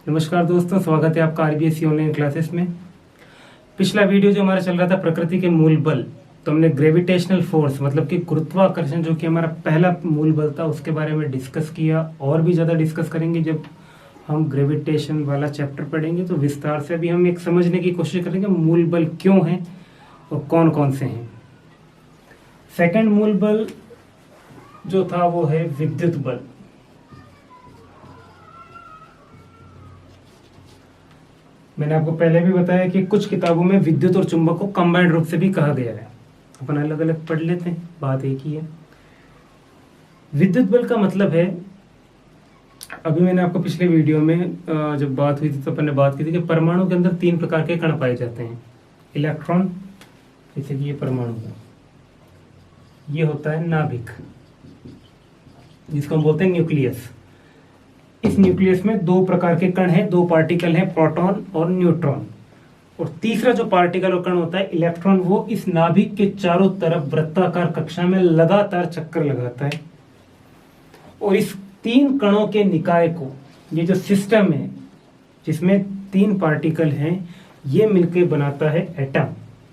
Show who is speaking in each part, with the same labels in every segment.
Speaker 1: नमस्कार दोस्तों, स्वागत है आपका आरबीएससी ऑनलाइन क्लासेस में। पिछला वीडियो जो हमारा चल रहा था प्रकृति के मूल बल, तो हमने ग्रेविटेशनल फोर्स मतलब कि गुरुत्वाकर्षण जो कि हमारा पहला मूल बल था उसके बारे में डिस्कस किया। और भी ज़्यादा डिस्कस करेंगे जब हम ग्रेविटेशन वाला चैप्टर पढ़ेंगे, तो विस्तार से अभी हम एक समझने की कोशिश करेंगे मूल बल क्यों हैं और कौन कौन से हैं। सेकंड मूल बल जो था वो है विद्युत बल। मैंने आपको पहले भी बताया कि कुछ किताबों में विद्युत और चुंबक को कंबाइंड रूप से भी कहा गया है। अपन अलग अलग पढ़ लेते हैं, बात एक ही है। विद्युत बल का मतलब है, अभी मैंने आपको पिछले वीडियो में जब बात हुई थी तो अपन ने बात की थी कि परमाणु के अंदर 3 प्रकार के कण पाए जाते हैं। इलेक्ट्रॉन, जैसे कि ये परमाणु है, ये होता है नाभिक जिसको हम बोलते हैं न्यूक्लियस। इस न्यूक्लियस में 2 प्रकार के कण हैं, 2 पार्टिकल हैं, प्रोटॉन और न्यूट्रॉन। और तीसरा जो पार्टिकल और कण होता है इलेक्ट्रॉन, वो इस नाभिक के चारों तरफ वृत्ताकार कक्षा में लगातार चक्कर लगाता है। और इस 3 कणों के निकाय को, ये जो सिस्टम है जिसमें 3 पार्टिकल हैं, ये मिलकर बनाता है एटम,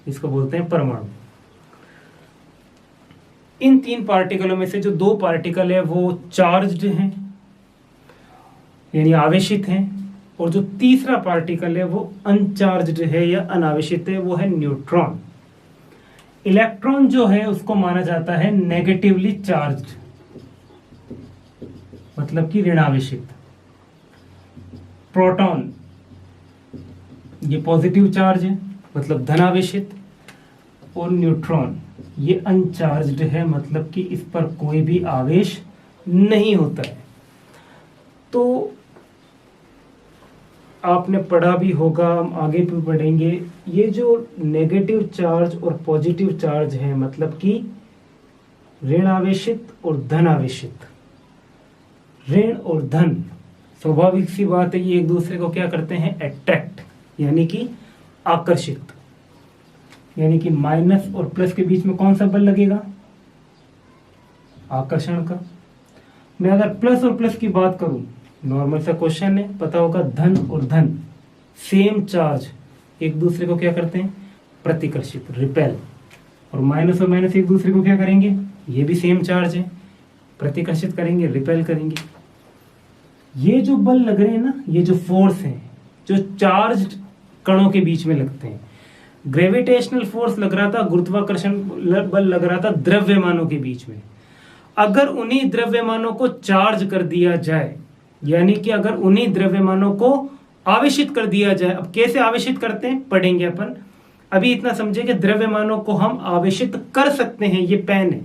Speaker 1: इसको बोलते हैं परमाणु। इन 3 पार्टिकलों में से जो 2 पार्टिकल है वो चार्ज्ड हैं, यानी आवेशित हैं, और जो तीसरा पार्टिकल है वो अनचार्ज्ड है या अनावेशित है, वो है न्यूट्रॉन। इलेक्ट्रॉन जो है उसको माना जाता है नेगेटिवली चार्ज्ड, मतलब कि ऋणावेशित। प्रोटॉन ये पॉजिटिव चार्ज है, मतलब धनावेशित। और न्यूट्रॉन ये अनचार्ज्ड है, मतलब कि इस पर कोई भी आवेश नहीं होता है। तो आपने पढ़ा भी होगा, हम आगे भी पढ़ेंगे, ये जो नेगेटिव चार्ज और पॉजिटिव चार्ज है, मतलब कि ऋण आवेशित और धन आवेशित। ऋण और धन, स्वाभाविक सी बात है, ये एक दूसरे को क्या करते हैं, अट्रैक्ट, यानी कि आकर्षित। यानी कि माइनस और प्लस के बीच में कौन सा बल लगेगा, आकर्षण का। मैं अगर प्लस और प्लस की बात करूं, नॉर्मल सा क्वेश्चन है, पता होगा, धन और धन सेम चार्ज एक दूसरे को क्या करते हैं, प्रतिकर्षित, रिपेल। और माइनस और माइनस एक दूसरे को क्या करेंगे, ये भी सेम चार्ज है, प्रतिकर्षित करेंगे, रिपेल करेंगे। ये जो बल लग रहे हैं ना, ये जो फोर्स है जो चार्ज्ड कणों के बीच में लगते हैं। ग्रेविटेशनल फोर्स लग रहा था, गुरुत्वाकर्षण बल लग रहा था द्रव्यमानों के बीच में। अगर उन्हीं द्रव्यमानों को चार्ज कर दिया जाए, यानी कि अगर उन्हीं द्रव्यमानों को आवेशित कर दिया जाए, अब कैसे आवेशित करते हैं पढ़ेंगे अपन। अभी इतना समझे कि द्रव्यमानों को हम आवेशित कर सकते हैं। ये पेन है,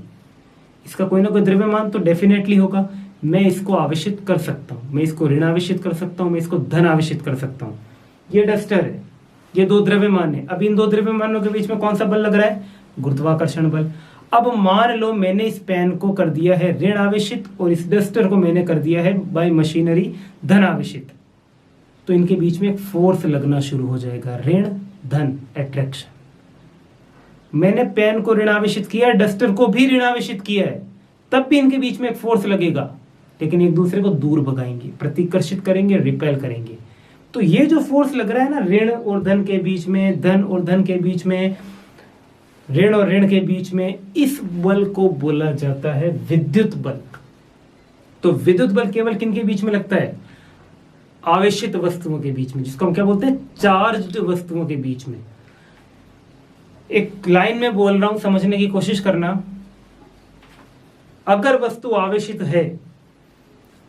Speaker 1: इसका कोई ना कोई द्रव्यमान तो डेफिनेटली होगा। मैं इसको आवेशित कर सकता हूं, मैं इसको ऋण आवेशित कर सकता हूं, मैं इसको धन आवेशित कर सकता हूं। ये डस्टर है, ये 2 द्रव्यमान है। अब इन 2 द्रव्यमानों के बीच में कौन सा बल लग रहा है, गुरुत्वाकर्षण बल। अब मान लो मैंने इस पेन को कर दिया है ऋण आवेशित और इस डस्टर को मैंने कर दिया है बाय मशीनरी धन आवेशित, तो इनके बीच में एक फोर्स लगना शुरू हो जाएगा, ऋण धन, अट्रैक्शन। मैंने पेन को ऋण आवेशित किया है, डस्टर को भी ऋण आवेशित किया है, तब भी इनके बीच में एक फोर्स लगेगा, लेकिन एक दूसरे को दूर भगाएंगे, प्रतिकर्षित करेंगे, रिपेल करेंगे। तो ये जो फोर्स लग रहा है ना, ऋण और धन के बीच में, धन और धन के बीच में, ऋण और ऋण के बीच में, इस बल को बोला जाता है विद्युत बल। तो विद्युत बल केवल किन के बीच में लगता है, आवेशित वस्तुओं के बीच में, जिसको हम क्या बोलते हैं, चार्ज्ड वस्तुओं के बीच में। एक लाइन में बोल रहा हूं, समझने की कोशिश करना। अगर वस्तु आवेशित है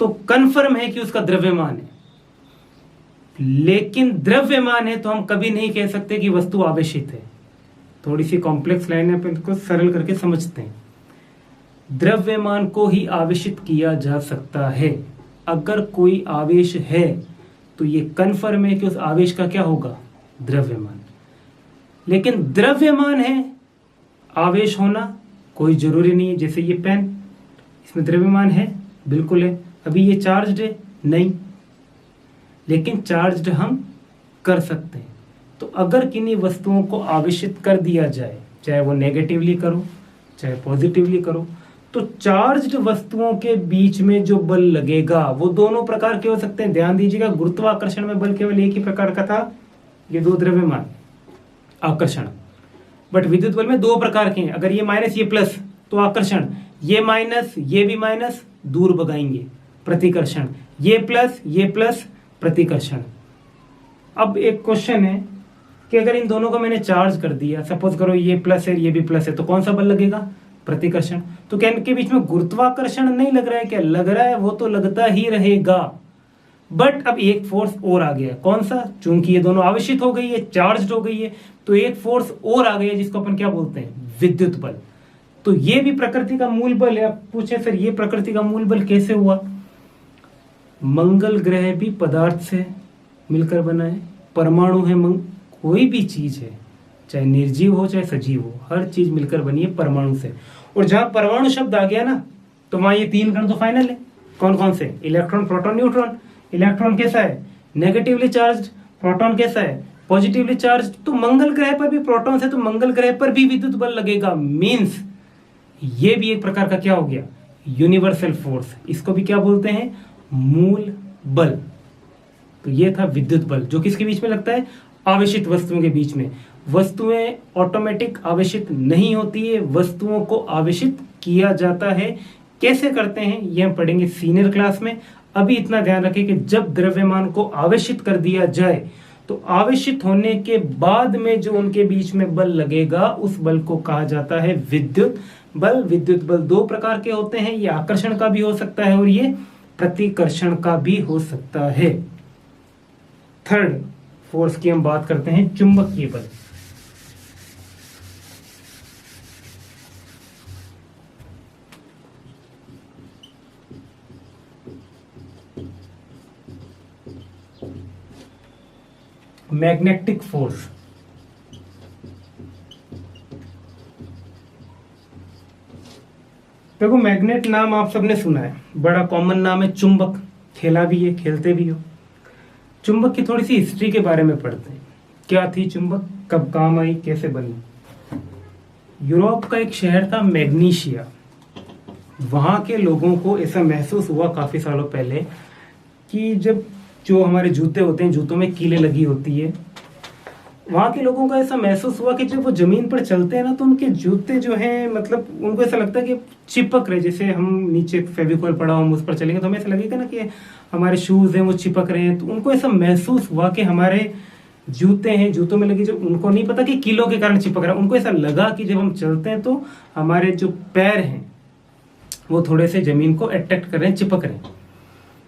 Speaker 1: तो कन्फर्म है कि उसका द्रव्यमान है, लेकिन द्रव्यमान है तो हम कभी नहीं कह सकते कि वस्तु आवेशित है। थोड़ी सी कॉम्प्लेक्स लाइन है, इसको सरल करके समझते हैं। द्रव्यमान को ही आवेशित किया जा सकता है। अगर कोई आवेश है तो ये कन्फर्म है कि उस आवेश का क्या होगा, द्रव्यमान। लेकिन द्रव्यमान है, आवेश होना कोई जरूरी नहीं है। जैसे ये पेन, इसमें द्रव्यमान है, बिल्कुल है। अभी ये चार्ज्ड है, नहीं, लेकिन चार्ज्ड हम कर सकते हैं। तो अगर किन्हीं वस्तुओं को आवेशित कर दिया जाए, चाहे वो नेगेटिवली करो चाहे पॉजिटिवली करो, तो चार्ज्ड वस्तुओं के बीच में जो बल लगेगा वो दोनों प्रकार के हो सकते हैं। ध्यान दीजिएगा, गुरुत्वाकर्षण में बल केवल एक ही प्रकार का था, ये दो द्रव्यमान आकर्षण। बट विद्युत बल में दो प्रकार के हैं। अगर ये माइनस ये प्लस तो आकर्षण, ये माइनस ये भी माइनस दूर भगाएंगे प्रतिकर्षण, ये प्लस प्रतिकर्षण। अब एक क्वेश्चन है कि अगर इन दोनों को मैंने चार्ज कर दिया, सपोज करो ये प्लस है ये भी प्लस है, तो कौन सा बल लगेगा? प्रतिकर्षण। तो क्या इनके बीच में गुरुत्वाकर्षण नहीं लग रहा है? क्या लग रहा है, वो तो लगता ही रहेगा। बट अब एक फोर्स और आ गया, कौन सा? चूंकि ये दोनों आवेशित हो गई है, चार्ज्ड हो गई है, तो एक फोर्स और आ गया जिसको अपन क्या बोलते हैं? विद्युत बल। तो ये भी प्रकृति का मूल बल है। आप पूछे सर ये प्रकृति का मूल बल कैसे हुआ? मंगल ग्रह भी पदार्थ से मिलकर बना है, परमाणु है, कोई भी चीज है, चाहे निर्जीव हो चाहे सजीव हो, हर चीज मिलकर बनी है परमाणु से। और जहां परमाणु शब्द आ गया ना, तो वहां ये तीन कण तो फाइनल है। कौन कौन से? Electron, proton, neutron. इलेक्ट्रॉन कैसा है? Negatively charge. प्रोटॉन कैसा है? Positively charge. तो मंगल ग्रह पर भी प्रोटॉन है, तो मंगल ग्रह पर भी विद्युत बल लगेगा। मीन्स ये भी एक प्रकार का क्या हो गया? Universal force. इसको भी क्या बोलते हैं? मूल बल। तो ये था विद्युत बल, जो किसके बीच में लगता है? आवेशित वस्तुओं के बीच में। वस्तुएं ऑटोमेटिक आवेशित नहीं होती है, वस्तुओं को आवेशित किया जाता है। कैसे करते हैं ये हम पढ़ेंगे सीनियर क्लास में। अभी इतना ध्यान रखें कि जब द्रव्यमान को आवेशित कर दिया जाए तो आवेशित होने के बाद में जो उनके बीच में बल लगेगा उस बल को कहा जाता है विद्युत बल। विद्युत बल दो प्रकार के होते हैं, ये आकर्षण का भी हो सकता है और ये प्रतिकर्षण का भी हो सकता है। थर्ड फोर्स की हम बात करते हैं, चुंबकीय बल। Magnetic force. देखो मैग्नेट नाम आप सबने सुना है, बड़ा कॉमन नाम है। चुंबक खेला भी है, खेलते भी हो। चुंबक की थोड़ी सी हिस्ट्री के बारे में पढ़ते हैं। क्या थी चुंबक, कब काम आई, कैसे बनी? यूरोप का एक शहर था मैग्नीशिया। वहां के लोगों को ऐसा महसूस हुआ काफी सालों पहले कि जब जो हमारे जूते होते हैं, जूतों में कीलें लगी होती है, वहां के लोगों को ऐसा महसूस हुआ कि जब वो जमीन पर चलते हैं ना, तो उनके जूते जो हैं, मतलब उनको ऐसा लगता है कि चिपक रहे। जैसे हम नीचे फेविकॉल पड़ा हम उस पर चलेंगे तो हमें ऐसा लगेगा ना कि हमारे शूज हैं वो चिपक रहे हैं। तो उनको ऐसा महसूस हुआ कि हमारे जूते हैं, जूतों में लगी, जो उनको नहीं पता कि कीलों के कारण चिपक रहा है, उनको ऐसा लगा कि जब हम चलते हैं तो हमारे जो पैर हैं वो थोड़े से जमीन को अट्रैक्ट कर रहे हैं, चिपक रहे हैं।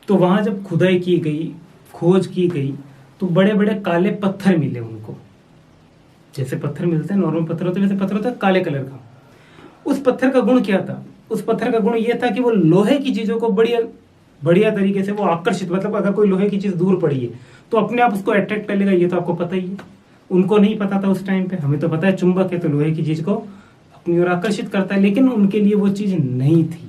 Speaker 1: तो वहां जब खुदाई की गई, खोज की गई, तो बड़े बड़े काले पत्थर मिले उनको। जैसे पत्थर मिलते हैं, नॉर्मल पत्थर होते हैं, वैसे पत्थर होता है काले कलर का। उस पत्थर का गुण क्या था? उस पत्थर का गुण ये था कि वो लोहे की चीजों को बढ़िया तरीके से वो आकर्षित, मतलब अगर कोई लोहे की चीज दूर पड़ी है तो अपने आप उसको अट्रैक्ट कर लेगा। ये तो आपको पता ही है, उनको नहीं पता था उस टाइम पे। हमें तो पता है चुंबक है तो लोहे की चीज को अपनी ओर आकर्षित करता है, लेकिन उनके लिए वो चीज नहीं थी।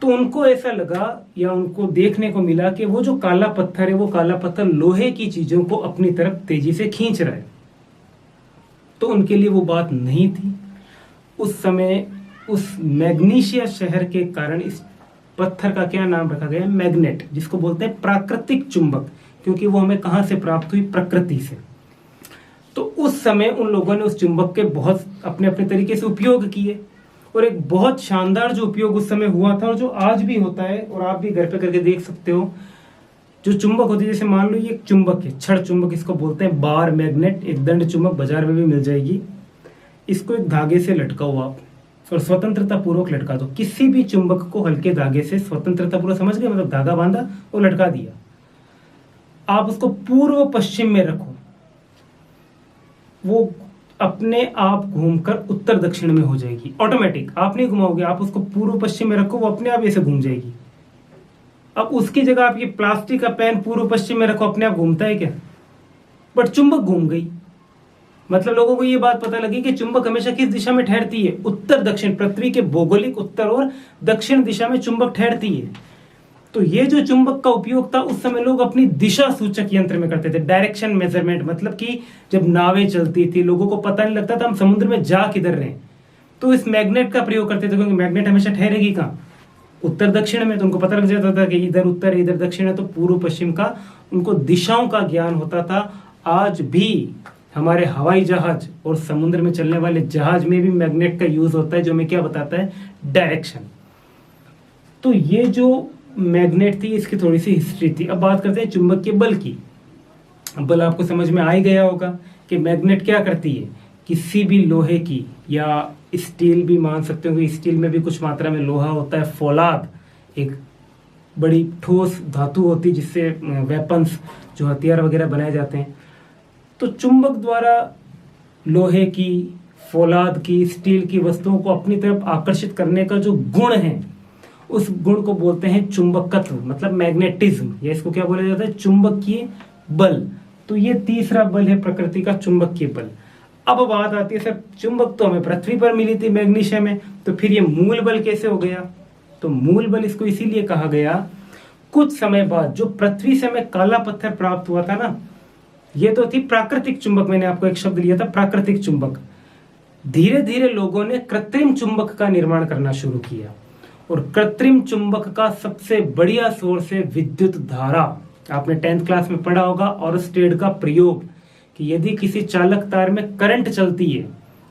Speaker 1: तो उनको ऐसा लगा या उनको देखने को मिला कि वो जो काला पत्थर है, वो काला पत्थर लोहे की चीजों को अपनी तरफ तेजी से खींच रहा है। तो उनके लिए वो बात नहीं थी। उस समय उस मैग्नीशिया शहर के कारण इस पत्थर का क्या नाम रखा गया? मैग्नेट, जिसको बोलते हैं प्राकृतिक चुंबक, क्योंकि वो हमें कहां से प्राप्त हुई? प्रकृति से। तो उस समय उन लोगों ने उस चुंबक के बहुत अपने अपने तरीके से उपयोग किए, और एक बहुत शानदार जो उपयोग उस समय हुआ था और जो आज भी होता है, और आप भी घर पे करके देख सकते हो। जो चुंबक होती है, जैसे मान लो ये एक चुंबक है, छड़ चुंबक इसको बोलते हैं, बार मैग्नेट, एक दंड चुंबक बाजार में भी मिल जाएगी। इसको एक धागे से लटकाओ आप और स्वतंत्रता पूर्वक लटका दो। किसी भी चुंबक को हल्के धागे से स्वतंत्रता पूर्वक, समझ गए, मतलब धागा बांधा और लटका दिया। आप उसको पूर्व पश्चिम में रखो, वो अपने आप घूमकर उत्तर दक्षिण में हो जाएगी ऑटोमेटिक। आप नहीं घुमाओगे, आप उसको पूर्व पश्चिम में रखो, वो अपने आप ऐसे घूम जाएगी। अब उसकी जगह आप ये प्लास्टिक का पेन पूर्व पश्चिम में रखो, अपने आप घूमता है क्या? बट चुंबक घूम गई। मतलब लोगों को ये बात पता लगी कि चुंबक हमेशा किस दिशा में ठहरती है? उत्तर दक्षिण। पृथ्वी के भौगोलिक उत्तर और दक्षिण दिशा में चुंबक ठहरती है। तो ये जो चुंबक का उपयोग था उस समय लोग अपनी दिशा सूचक यंत्र में करते थे, डायरेक्शन मेजरमेंट। मतलब कि जब नावें चलती थी, लोगों को पता नहीं लगता था हम समुद्र में जा किधर रहे हैं। तो इस मैग्नेट का प्रयोग करते थे, क्योंकि मैग्नेट हमेशा ठहरेगी कहाँ, उत्तर दक्षिण में। तो उनको पता लग जाता था कि इधर उत्तर है इधर दक्षिण है, तो पूर्व पश्चिम का उनको दिशाओं का ज्ञान होता था। आज भी हमारे हवाई जहाज और समुद्र में चलने वाले जहाज में भी मैग्नेट का यूज होता है, जो हमें क्या बताता है, डायरेक्शन। तो ये जो मैग्नेट थी इसकी थोड़ी सी हिस्ट्री थी। अब बात करते हैं चुंबकीय बल की। बल आपको समझ में आ ही गया होगा कि मैग्नेट क्या करती है, किसी भी लोहे की या स्टील भी मान सकते हो कि स्टील में भी कुछ मात्रा में लोहा होता है, फौलाद एक बड़ी ठोस धातु होती है जिससे वेपन्स जो हथियार वगैरह बनाए जाते हैं। तो चुंबक द्वारा लोहे की, फौलाद की, स्टील की वस्तुओं को अपनी तरफ आकर्षित करने का जो गुण है, उस गुण को बोलते हैं चुंबकत्व, मतलब मैग्नेटिज्म, या इसको क्या बोला जाता है, चुंबकीय बल। तो ये तीसरा बल है प्रकृति का, चुंबकीय बल। अब बात आती है सर चुंबक तो हमें पृथ्वी पर मिली थी मैग्नीशियम में, तो फिर ये मूल बल कैसे हो गया। तो मूल बल इसको इसीलिए कहा गया, कुछ समय बाद जो पृथ्वी से हमें काला पत्थर प्राप्त हुआ था ना, ये तो थी प्राकृतिक चुंबक। मैंने आपको एक शब्द लिया था प्राकृतिक चुंबक। धीरे धीरे लोगों ने कृत्रिम चुंबक का निर्माण करना शुरू किया, और कृत्रिम चुंबक का सबसे बढ़िया सोर्स है विद्युत धारा। आपने 10th क्लास में पढ़ा होगा ऑरस्टेड का प्रयोग, कि यदि किसी चालक तार में करंट चलती है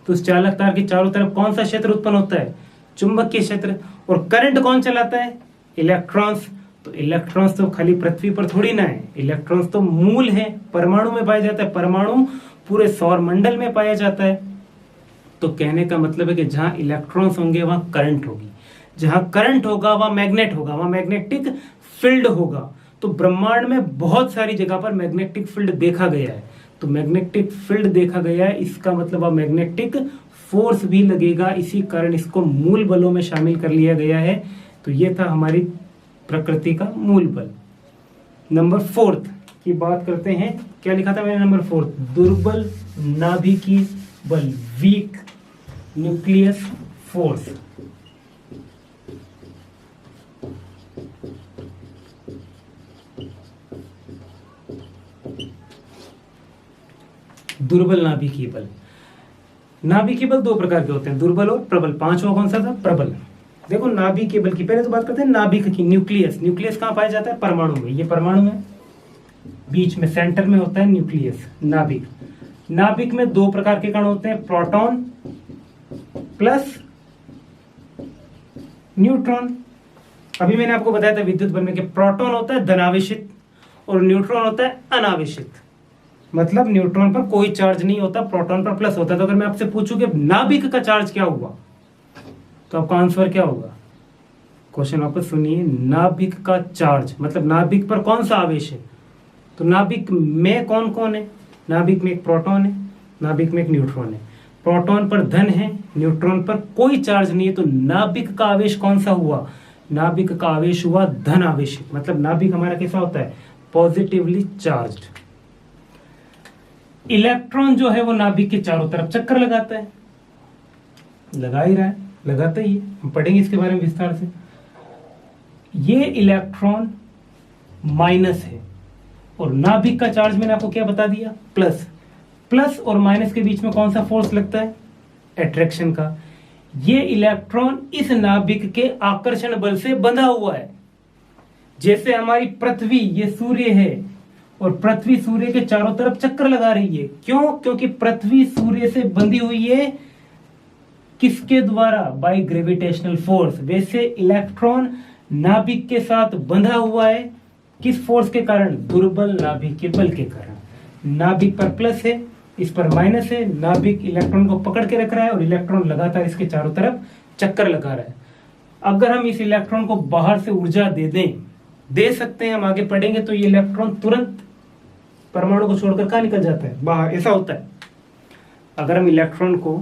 Speaker 1: तो उस चालक तार के चारों तरफ कौन सा क्षेत्र उत्पन्न होता है, चुंबकीय क्षेत्र। और करंट कौन चलाता है, इलेक्ट्रॉन्स। तो इलेक्ट्रॉन्स तो खाली पृथ्वी पर थोड़ी ना है, इलेक्ट्रॉन्स तो मूल है, परमाणु में पाया जाता है, परमाणु पूरे सौर मंडल में पाया जाता है। तो कहने का मतलब है कि जहां इलेक्ट्रॉन्स होंगे वहां करंट होगी, जहां करंट होगा वहां मैग्नेट होगा, वहां मैग्नेटिक फील्ड होगा। तो ब्रह्मांड में बहुत सारी जगह पर मैग्नेटिक फील्ड देखा गया है। तो मैग्नेटिक फील्ड देखा गया है, इसका मतलब अब मैग्नेटिक फोर्स भी लगेगा, इसी कारण इसको मूल बलों में शामिल कर लिया गया है। तो ये था हमारी प्रकृति का मूल बल। नंबर 4 की बात करते हैं, क्या लिखा था मैंने नंबर 4, दुर्बल नाभिकीय बल, वीक न्यूक्लियस फोर्स। दुर्बल नाभिकीय बल। नाभिकीय बल दो प्रकार के होते हैं, दुर्बल और प्रबल। पांचवा कौन सा था, प्रबल। देखो नाभिकीय बल की पहले तो बात करते हैं नाभिक की, न्यूक्लियस। न्यूक्लियस कहां पाया जाता है, परमाणु में। ये परमाणु है, बीच में सेंटर में होता है न्यूक्लियस, नाभिक। नाभिक में दो प्रकार के कण होते हैं, प्रोटॉन प्लस न्यूट्रॉन। अभी मैंने आपको बताया था विद्युत बल में कि प्रोटॉन होता है धनावेशित और न्यूट्रॉन होता है अनावेशित। मतलब न्यूट्रॉन पर कोई चार्ज नहीं होता, प्रोटॉन पर प्लस होता है। तो अगर मैं आपसे पूछूं कि नाभिक का चार्ज क्या हुआ, तो आपका आंसर क्या होगा। क्वेश्चन वापस सुनिए, नाभिक का चार्ज मतलब नाभिक पर कौन सा आवेश है। तो नाभिक में कौन कौन है, नाभिक में एक प्रोटॉन है, नाभिक में एक न्यूट्रॉन है। प्रोटॉन पर धन है, न्यूट्रॉन पर कोई चार्ज नहीं है। तो नाभिक का आवेश कौन सा हुआ, नाभिक का आवेश हुआ धन आवेशित। मतलब नाभिक हमारा कैसा होता है, पॉजिटिवली चार्ज्ड। इलेक्ट्रॉन जो है वो नाभिक के चारों तरफ चक्कर लगाता है, लगा ही रहा है, लगाता ही है। हम पढ़ेंगे इसके बारे में विस्तार से। ये इलेक्ट्रॉन माइनस है और नाभिक का चार्ज मैंने आपको क्या बता दिया, प्लस। प्लस और माइनस के बीच में कौन सा फोर्स लगता है, अट्रैक्शन का। ये इलेक्ट्रॉन इस नाभिक के आकर्षण बल से बंधा हुआ है। जैसे हमारी पृथ्वी, ये सूर्य है और पृथ्वी सूर्य के चारों तरफ चक्कर लगा रही है। क्यों, क्योंकि पृथ्वी सूर्य से बंधी हुई है किसके द्वारा, बाय ग्रेविटेशनल फोर्स। वैसे इलेक्ट्रॉन नाभिक के साथ बंधा हुआ है किस फोर्स के कारण, दुर्बल नाभिकीय बल के कारण। नाभिक पर प्लस है, इस पर माइनस है। नाभिक इलेक्ट्रॉन को पकड़ के रख रहा है और इलेक्ट्रॉन लगातार इसके चारों तरफ चक्कर लगा रहा है। अगर हम इस इलेक्ट्रॉन को बाहर से ऊर्जा दे दें, दे सकते हैं, हम आगे पढ़ेंगे, तो ये इलेक्ट्रॉन तुरंत परमाणु को छोड़कर कहां निकल जाता है, बाहर। ऐसा होता है। अगर हम इलेक्ट्रॉन को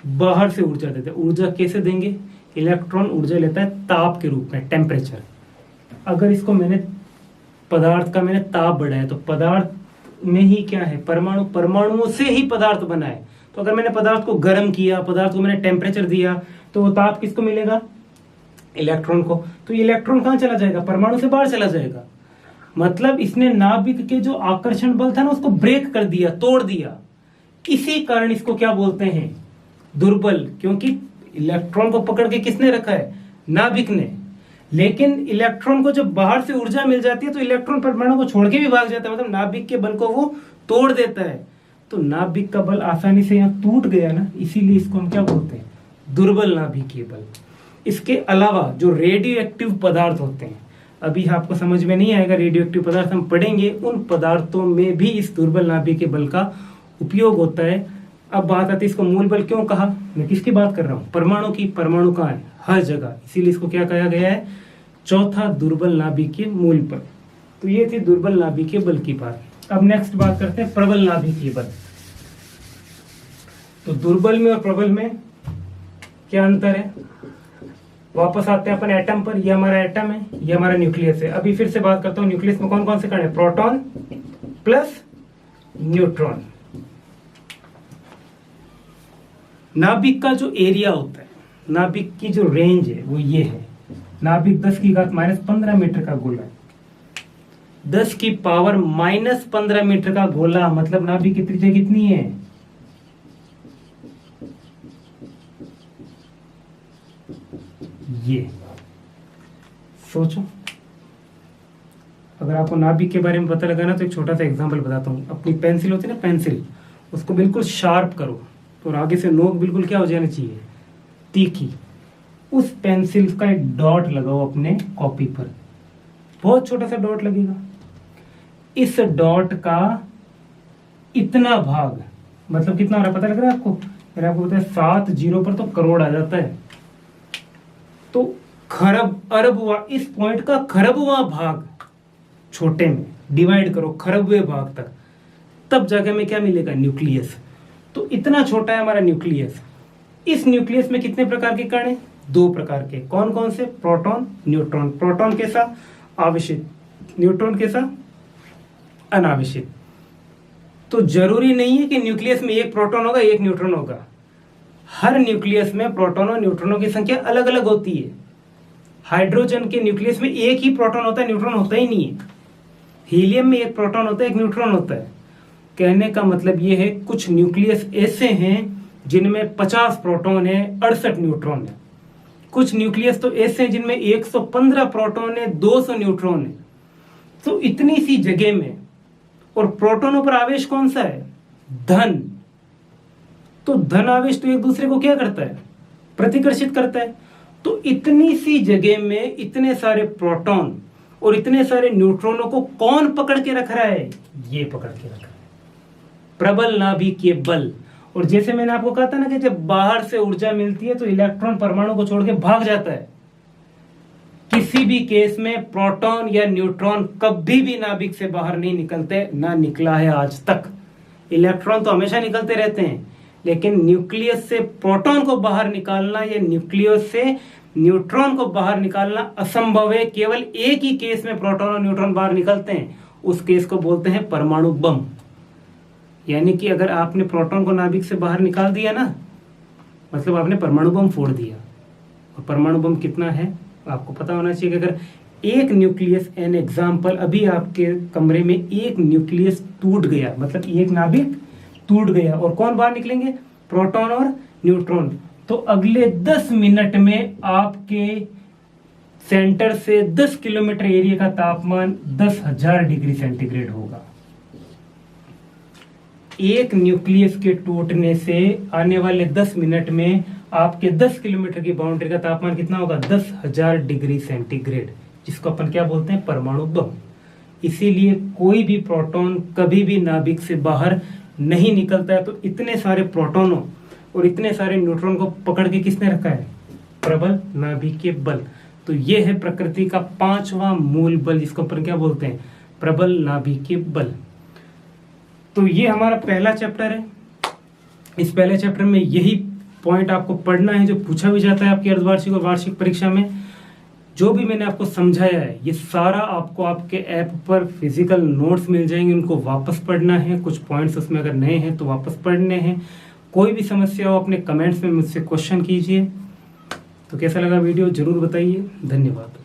Speaker 1: बाहर से ऊर्जा देते हैं, ऊर्जा कैसे देंगे, इलेक्ट्रॉन ऊर्जा लेता है ताप के रूप में, टेम्परेचर। अगर इसको मैंने पदार्थ का मैंने ताप बढ़ाया, तो पदार्थ में ही क्या है, परमाणु, परमाणुओं से ही पदार्थ बना है। तो अगर मैंने पदार्थ को गर्म किया, पदार्थ को मैंने टेम्परेचर दिया, तो वो ताप किसको मिलेगा, इलेक्ट्रॉन को। तो इलेक्ट्रॉन कहां चला जाएगा, परमाणु से बाहर चला जाएगा। मतलब इसने नाभिक के जो आकर्षण बल था ना, उसको ब्रेक कर दिया, तोड़ दिया। इसी कारण इसको क्या बोलते हैं, दुर्बल। क्योंकि इलेक्ट्रॉन को पकड़ के किसने रखा है? नाभिक ने। लेकिन इलेक्ट्रॉन को जब बाहर से ऊर्जा मिल जाती है तो इलेक्ट्रॉन परमाणु को छोड़ के भी भाग जाता है, मतलब नाभिक के बल को वो तोड़ देता है। तो नाभिक का बल आसानी से यहाँ टूट गया ना, इसीलिए इसको हम क्या बोलते हैं? दुर्बल नाभिकीय बल। इसके अलावा जो रेडियो एक्टिव पदार्थ होते हैं, अभी आपको समझ में नहीं आएगा, रेडियो एक्टिव पदार्थ हम पढ़ेंगे, उन पदार्थों में भी इस दुर्बल नाभिकीय बल का उपयोग होता है। अब बात आती है इसको मूल बल क्यों कहा? मैं किसकी बात कर रहा हूँ? परमाणु की। परमाणु कहाँ है? हर जगह, इसीलिए इसको क्या कहा गया है? चौथा दुर्बल नाभिकीय मूल बल। तो ये थी दुर्बल नाभिकीय बल की बात। अब नेक्स्ट बात करते हैं प्रबल नाभिकीय बल। तो दुर्बल में और प्रबल में क्या अंतर है? वापस आते हैं अपन एटम पर। ये हमारा एटम है, ये हमारा न्यूक्लियस है। अभी फिर से बात करता हूं, न्यूक्लियस में कौन कौन से कण है? Proton plus neutron. नाभिक का जो एरिया होता है, नाभिक की जो रेंज है वो ये है। नाभिक 10 की घात -15 मीटर का गोला है। 10 की पावर -15 मीटर का गोला, मतलब नाभिक की त्रिज्या कितनी है? ये सोचो। अगर आपको नाभिक के बारे में पता लगाना तो एक छोटा सा एग्जांपल बताता हूं। अपनी पेंसिल होती है ना, पेंसिल, उसको बिल्कुल शार्प करो और आगे से नोक बिल्कुल क्या हो जाना चाहिए? तीखी। उस पेंसिल का एक डॉट लगाओ अपने कॉपी पर, बहुत छोटा सा डॉट लगेगा। इस डॉट का इतना भाग, मतलब कितना हो रहा है पता लग रहा है आपको? मैंने आपको बताया 7 जीरो पर तो करोड़ आ जाता है। तो खरब अरबवा, इस पॉइंट का खरबवा भाग छोटे में डिवाइड करो खरबवे भाग तक, तब जाके में क्या मिलेगा? न्यूक्लियस। तो इतना छोटा है हमारा न्यूक्लियस। इस न्यूक्लियस में कितने प्रकार के कण हैं? 2 प्रकार के। कौन कौन से? Proton, neutron. प्रोटॉन कैसा? आवेशित। न्यूट्रॉन कैसा? अनावेशित। तो जरूरी नहीं है कि न्यूक्लियस में एक प्रोटॉन होगा एक न्यूट्रॉन होगा। हर न्यूक्लियस में प्रोटॉन और न्यूट्रॉनों की संख्या अलग अलग होती है। हाइड्रोजन के न्यूक्लियस में एक ही प्रोटॉन होता है, न्यूट्रॉन होता ही नहीं है। हीलियम में एक प्रोटॉन होता है एक न्यूट्रॉन होता है। कहने का मतलब ये है कुछ न्यूक्लियस ऐसे हैं जिनमें 50 प्रोटॉन है, 68 न्यूट्रॉन है। कुछ न्यूक्लियस तो ऐसे हैं जिनमें 115 प्रोटॉन है, 200 न्यूट्रॉन है। तो इतनी सी जगह में, और प्रोटॉनों पर आवेश कौन सा है? धन। तो धन आवेश तो एक दूसरे को क्या करता है? प्रतिकर्षित करता है। तो इतनी सी जगह में इतने सारे प्रोटॉन और इतने सारे न्यूट्रॉनों को कौन पकड़ के रख रहा है? ये पकड़ के रख रहा है प्रबल नाभिकीय बल। और जैसे मैंने आपको कहा था ना कि जब बाहर से ऊर्जा मिलती है तो इलेक्ट्रॉन परमाणु को छोड़ के भाग जाता है। किसी भी केस में प्रोटॉन या न्यूट्रॉन कभी भी नाभिक से बाहर नहीं निकलते, ना निकला है आज तक। इलेक्ट्रॉन तो हमेशा निकलते रहते हैं, लेकिन न्यूक्लियस से प्रोटॉन को बाहर निकालना या न्यूक्लियस से न्यूट्रॉन को बाहर निकालना असंभव है। केवल एक ही केस में प्रोटॉन और न्यूट्रॉन बाहर निकलते हैं, उस केस को बोलते हैं परमाणु बम। यानी कि अगर आपने प्रोटॉन को नाभिक से बाहर निकाल दिया ना, मतलब आपने परमाणु बम फोड़ दिया। और परमाणु बम कितना है आपको पता होना चाहिए कि अगर एक न्यूक्लियस, एन एग्जाम्पल, अभी आपके कमरे में एक न्यूक्लियस टूट गया, मतलब एक नाभिक टूट गया, और कौन बाहर निकलेंगे? प्रोटॉन और न्यूट्रॉन। तो अगले 10 मिनट में आपके सेंटर से 10 किलोमीटर एरिया का तापमान 10,000 डिग्री सेंटीग्रेड होगा। एक न्यूक्लियस के टूटने से आने वाले 10 मिनट में आपके 10 किलोमीटर की बाउंड्री का तापमान कितना होगा? 10,000 डिग्री सेंटीग्रेड, जिसको अपन क्या बोलते हैं? परमाणु बम। इसीलिए कोई भी प्रोटॉन कभी भी नाभिक से बाहर नहीं निकलता है। तो इतने सारे प्रोटॉनों और इतने सारे न्यूट्रॉन को पकड़ के किसने रखा है? प्रबल नाभिकीय बल। तो ये है प्रकृति का 5वां मूल बल, जिसको अपन क्या बोलते हैं? प्रबल नाभिकीय बल। तो ये हमारा पहला चैप्टर है। इस पहले चैप्टर में यही पॉइंट आपको पढ़ना है जो पूछा भी जाता है आपकी अर्धवार्षिक और वार्षिक परीक्षा में। जो भी मैंने आपको समझाया है ये सारा आपको आपके ऐप पर फिजिकल नोट्स मिल जाएंगे, उनको वापस पढ़ना है। कुछ पॉइंट्स उसमें अगर नए हैं तो वापस पढ़ने हैं। कोई भी समस्या हो अपने कमेंट्स में मुझसे क्वेश्चन कीजिए। तो कैसा लगा वीडियो जरूर बताइए। धन्यवाद।